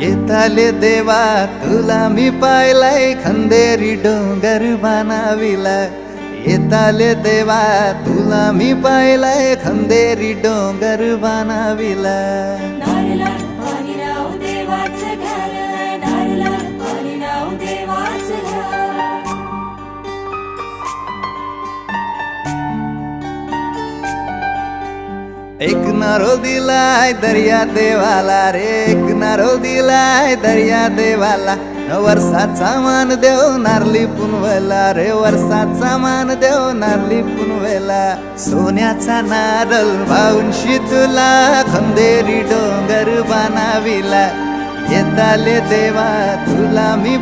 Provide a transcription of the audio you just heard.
येताले देवा तुला मी पाहिलाय, खंदेरी डोंगर बनाविला. येताले देवा तुला मी पाहिलाय, खंदेरी डोंगर बनाविला. नारळात पाणी नाव देवाचं घर, नारळात पाणी नाव देवाचं घर. एक नारळ दिलाय दर्या देवाला रे, एक नारळ दिलाय दर्या देवाला. वर्षाचा मान देव नारली पुनवेला रे, वर्षाचा मान देव नारली पुनवेला. सोन्याचा नारळ वाऊनशी तुला, खंदेरी डोंगर बनाविला. येताले देवा तुला मी